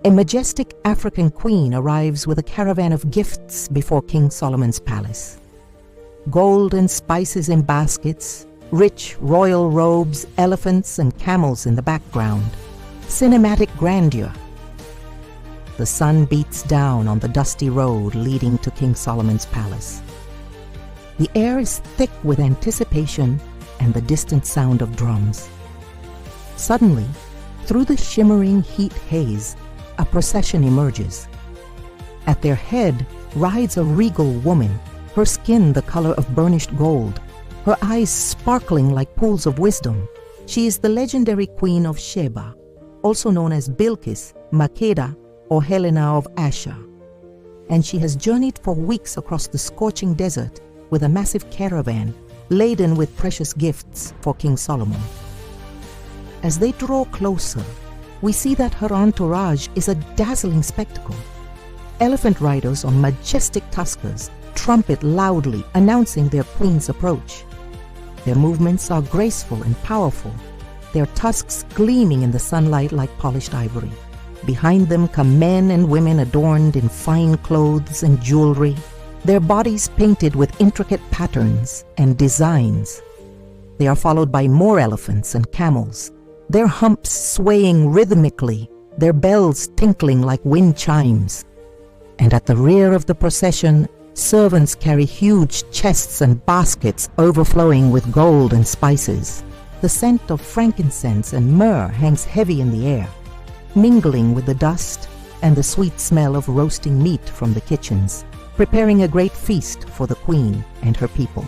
a majestic African queen arrives with a caravan of gifts before King Solomon's palace. Gold and spices in baskets, rich royal robes, elephants and camels in the background. Cinematic grandeur. The sun beats down on the dusty road leading to King Solomon's palace. The air is thick with anticipation and the distant sound of drums. Suddenly, through the shimmering heat haze, a procession emerges. At their head rides a regal woman, her skin the color of burnished gold, her eyes sparkling like pools of wisdom. She is the legendary Queen of Sheba, also known as Bilqis, Makeda, or Helena of Ashur. And she has journeyed for weeks across the scorching desert with a massive caravan laden with precious gifts for King Solomon. As they draw closer, we see that her entourage is a dazzling spectacle. Elephant riders on majestic tuskers trumpet loudly, announcing their queen's approach. Their movements are graceful and powerful, their tusks gleaming in the sunlight like polished ivory. Behind them come men and women adorned in fine clothes and jewelry, their bodies painted with intricate patterns and designs. They are followed by more elephants and camels, their humps swaying rhythmically, their bells tinkling like wind chimes. And at the rear of the procession, servants carry huge chests and baskets overflowing with gold and spices. The scent of frankincense and myrrh hangs heavy in the air, mingling with the dust and the sweet smell of roasting meat from the kitchens, preparing a great feast for the queen and her people.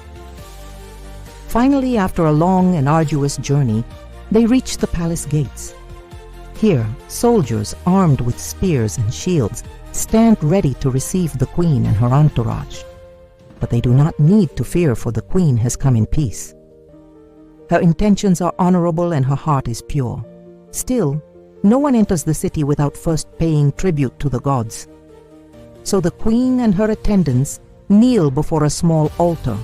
Finally, after a long and arduous journey, they reach the palace gates. Here, soldiers armed with spears and shields stand ready to receive the queen and her entourage. But they do not need to fear, for the queen has come in peace. Her intentions are honorable and her heart is pure. Still, no one enters the city without first paying tribute to the gods. So the queen and her attendants kneel before a small altar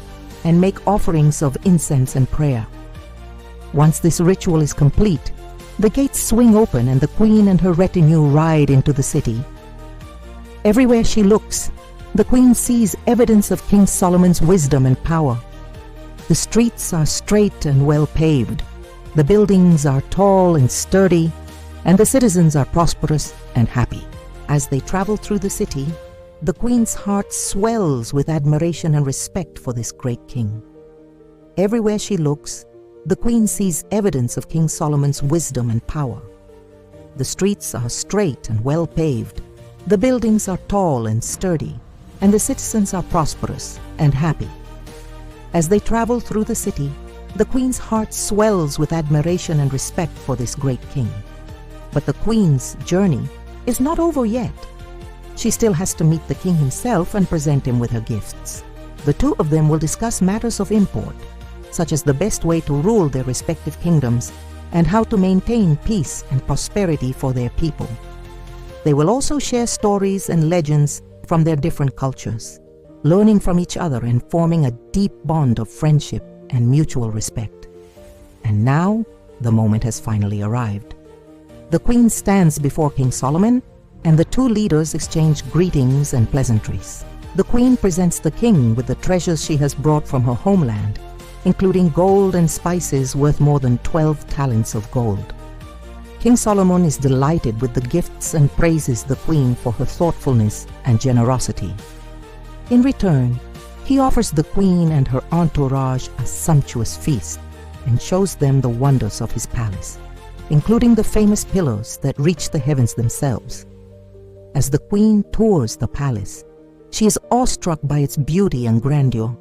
and make offerings of incense and prayer. Once this ritual is complete, the gates swing open and the queen and her retinue ride into the city. Everywhere she looks, the queen sees evidence of King Solomon's wisdom and power. The streets are straight and well paved, the buildings are tall and sturdy, and the citizens are prosperous and happy. As they travel through the city, the queen's heart swells with admiration and respect for this great king. Everywhere she looks, the queen sees evidence of King Solomon's wisdom and power. The streets are straight and well paved, the buildings are tall and sturdy, and the citizens are prosperous and happy. As they travel through the city, the queen's heart swells with admiration and respect for this great king. But the queen's journey is not over yet. She still has to meet the king himself and present him with her gifts. The two of them will discuss matters of import, such as the best way to rule their respective kingdoms and how to maintain peace and prosperity for their people. They will also share stories and legends from their different cultures, learning from each other and forming a deep bond of friendship and mutual respect. And now, the moment has finally arrived. The queen stands before King Solomon, and the two leaders exchange greetings and pleasantries. The queen presents the king with the treasures she has brought from her homeland, including gold and spices worth more than 12 talents of gold. King Solomon is delighted with the gifts and praises the queen for her thoughtfulness and generosity. In return, he offers the queen and her entourage a sumptuous feast and shows them the wonders of his palace, including the famous pillars that reach the heavens themselves. As the queen tours the palace, she is awestruck by its beauty and grandeur.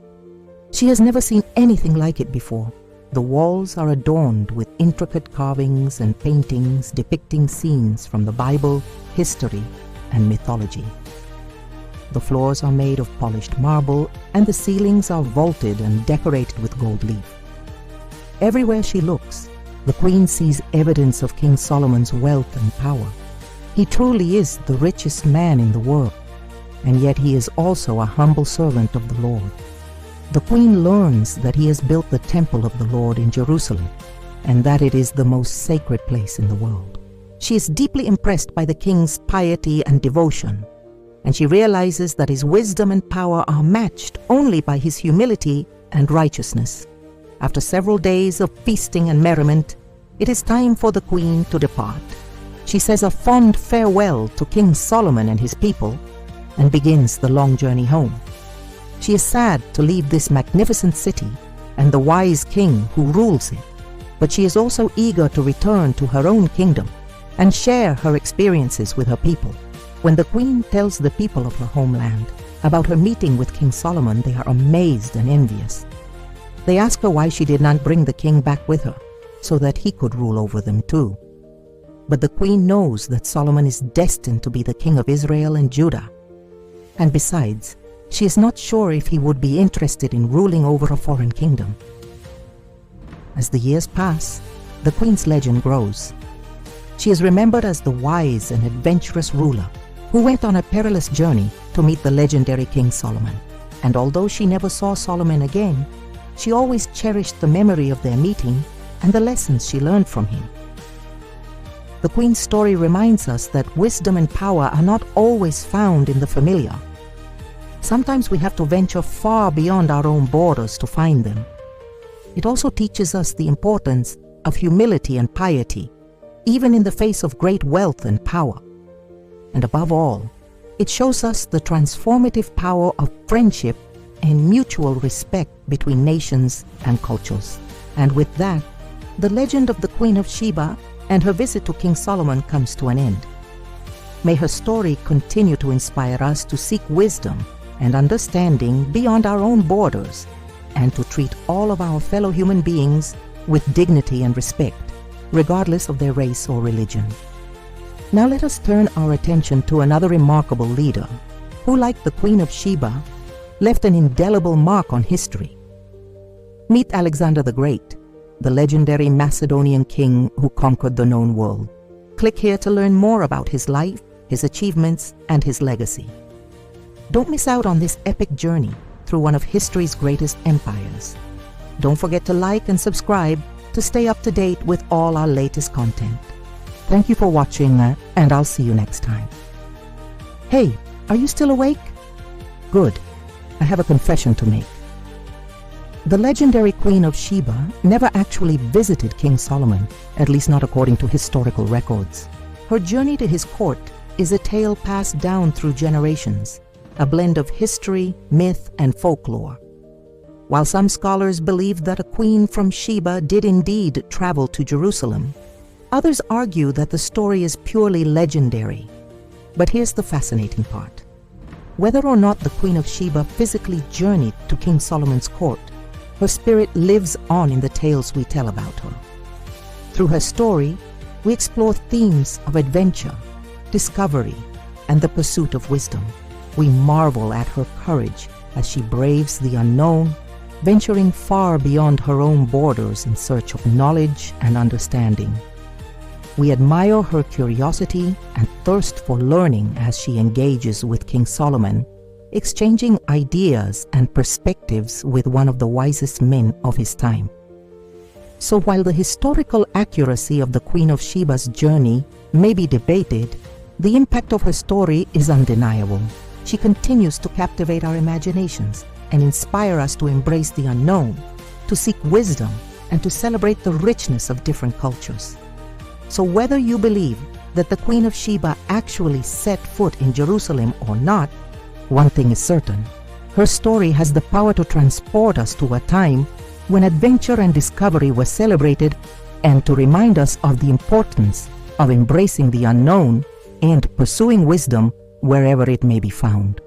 She has never seen anything like it before. The walls are adorned with intricate carvings and paintings depicting scenes from the Bible, history, and mythology. The floors are made of polished marble, and the ceilings are vaulted and decorated with gold leaf. Everywhere she looks, the queen sees evidence of King Solomon's wealth and power. He truly is the richest man in the world, and yet he is also a humble servant of the Lord. The queen learns that he has built the temple of the Lord in Jerusalem, and that it is the most sacred place in the world. She is deeply impressed by the king's piety and devotion, and she realizes that his wisdom and power are matched only by his humility and righteousness. After several days of feasting and merriment, it is time for the queen to depart. She says a fond farewell to King Solomon and his people and begins the long journey home. She is sad to leave this magnificent city and the wise king who rules it, but she is also eager to return to her own kingdom and share her experiences with her people. When the queen tells the people of her homeland about her meeting with King Solomon, they are amazed and envious. They ask her why she did not bring the king back with her, so that he could rule over them too. But the queen knows that Solomon is destined to be the king of Israel and Judah. And besides, she is not sure if he would be interested in ruling over a foreign kingdom. As the years pass, the queen's legend grows. She is remembered as the wise and adventurous ruler who went on a perilous journey to meet the legendary King Solomon. And although she never saw Solomon again, she always cherished the memory of their meeting and the lessons she learned from him. The Queen's story reminds us that wisdom and power are not always found in the familiar. Sometimes we have to venture far beyond our own borders to find them. It also teaches us the importance of humility and piety, even in the face of great wealth and power. And above all, it shows us the transformative power of friendship and mutual respect between nations and cultures. And with that, the legend of the Queen of Sheba and her visit to King Solomon comes to an end. May her story continue to inspire us to seek wisdom and understanding beyond our own borders, and to treat all of our fellow human beings with dignity and respect, regardless of their race or religion. Now let us turn our attention to another remarkable leader who, like the Queen of Sheba, left an indelible mark on history. Meet Alexander the Great, the legendary Macedonian king who conquered the known world. Click here to learn more about his life, his achievements, and his legacy. Don't miss out on this epic journey through one of history's greatest empires. Don't forget to like and subscribe to stay up to date with all our latest content. Thank you for watching, and I'll see you next time. Hey, are you still awake? Good. I have a confession to make. The legendary Queen of Sheba never actually visited King Solomon, at least not according to historical records. Her journey to his court is a tale passed down through generations, a blend of history, myth, and folklore. While some scholars believe that a queen from Sheba did indeed travel to Jerusalem, others argue that the story is purely legendary. But here's the fascinating part. Whether or not the Queen of Sheba physically journeyed to King Solomon's court, her spirit lives on in the tales we tell about her. Through her story, we explore themes of adventure, discovery, and the pursuit of wisdom. We marvel at her courage as she braves the unknown, venturing far beyond her own borders in search of knowledge and understanding. We admire her curiosity and thirst for learning as she engages with King Solomon, exchanging ideas and perspectives with one of the wisest men of his time. So while the historical accuracy of the Queen of Sheba's journey may be debated, the impact of her story is undeniable. She continues to captivate our imaginations and inspire us to embrace the unknown, to seek wisdom, and to celebrate the richness of different cultures. So whether you believe that the Queen of Sheba actually set foot in Jerusalem or not, one thing is certain: her story has the power to transport us to a time when adventure and discovery were celebrated, and to remind us of the importance of embracing the unknown and pursuing wisdom wherever it may be found.